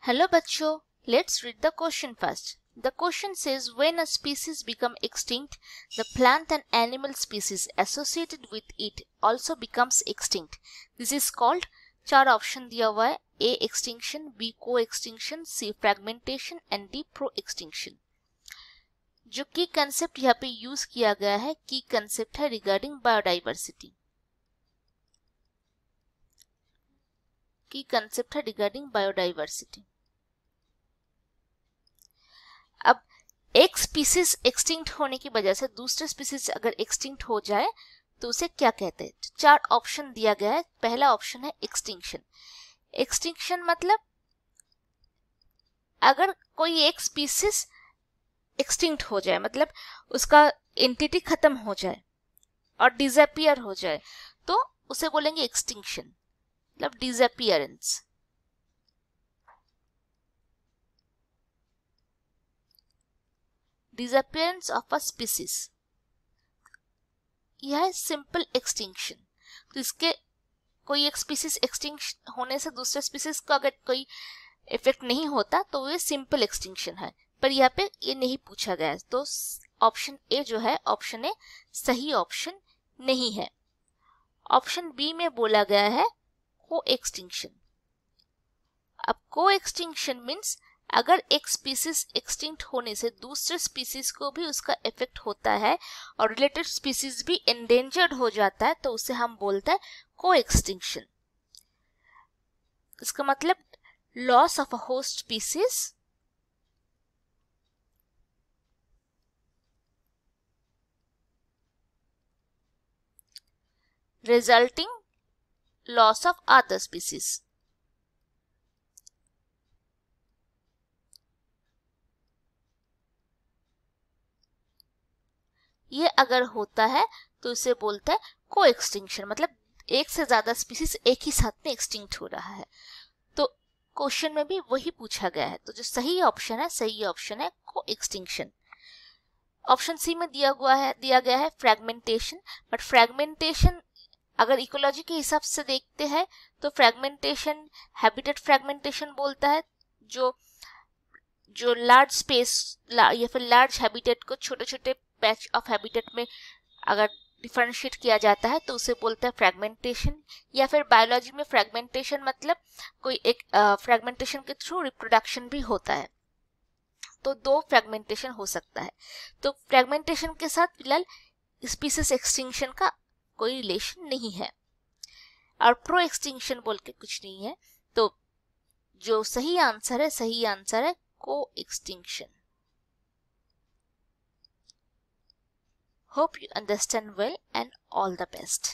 Hello बच्चों, let's read the question first. The question says when a species become extinct, the plant and animal species associated with it also becomes extinct. This is called, चार option दिया हुआ है, A extinction, B co-extinction, C fragmentation and D pro-extinction. जो की concept यहाँ पे use किया गया है, की कंसेप्ट है रिगार्डिंग बायोडाइवर्सिटी. की कंसेप्ट है रिगार्डिंग बायोडाइवर्सिटी. अब एक स्पीसीज एक्सटिंक्ट होने की वजह से दूसरे स्पीसीज अगर एक्सटिंक्ट हो जाए तो उसे क्या कहते हैं. चार ऑप्शन दिया गया है. पहला ऑप्शन है एक्सटिंक्शन. एक्सटिंक्शन मतलब अगर कोई एक स्पीसीज एक्सटिंक्ट हो जाए, मतलब उसका एंटिटी खत्म हो जाए और डिसअपियर हो जाए, तो उसे बोलेंगे एक्सटिंक्शन, मतलब disappearance. Disappearance of a species, यह है सिंपल एक्सटिंक्शन. तो इसके कोई एक स्पीसीज एक्सटिंक्ट होने से दूसरे स्पीसीज का अगर कोई इफेक्ट नहीं होता तो ये सिंपल एक्सटिंक्शन है. पर यहाँ पे ये नहीं पूछा गया है, तो ऑप्शन ए जो है, ऑप्शन ए सही ऑप्शन नहीं है. ऑप्शन बी में बोला गया है को एक्सटिंक्शन. अब को एक्सटिंक्शन मीन्स अगर एक स्पीसीज एक्सटिंक्ट होने से दूसरे स्पीसीज को भी उसका इफेक्ट होता है और रिलेटेड स्पीसीज भी एंडेंजर्ड हो जाता है, तो उसे हम बोलते हैं को एक्सटिंक्शन. इसका मतलब loss of a host species resulting loss of other species. ये अगर होता है तो इसे बोलते हैं को एक्सटिंक्शन, मतलब एक से ज्यादा स्पीसीज एक ही साथ में एक्सटिंक्ट हो रहा है. तो क्वेश्चन में भी वही पूछा गया है, तो जो सही ऑप्शन है, सही ऑप्शन है को एक्सटिंक्शन. ऑप्शन सी में दिया गया है फ्रैगमेंटेशन. बट फ्रैगमेंटेशन अगर इकोलॉजी के हिसाब से देखते हैं तो फ्रैगमेंटेशन हैबिटेट फ्रैगमेंटेशन बोलता है, जो लार्ज स्पेस या फिर लार्ज हैबिटेट को छोटे छोटे पैच ऑफ हैबिटेट में अगर डिफरेंशिएट किया जाता है तो उसे बोलते हैं फ्रैगमेंटेशन. या फिर बायोलॉजी में फ्रैगमेंटेशन मतलब कोई एक फ्रैगमेंटेशन के थ्रू रिप्रोडक्शन भी होता है, तो दो फ्रैगमेंटेशन हो सकता है. तो फ्रैगमेंटेशन के साथ फिलहाल स्पीसीज एक्सटिंक्शन का कोई रिलेशन नहीं है और प्रो एक्सटिंक्शन बोल के कुछ नहीं है. तो जो सही आंसर है को extinction. Hope you understand well and all the best.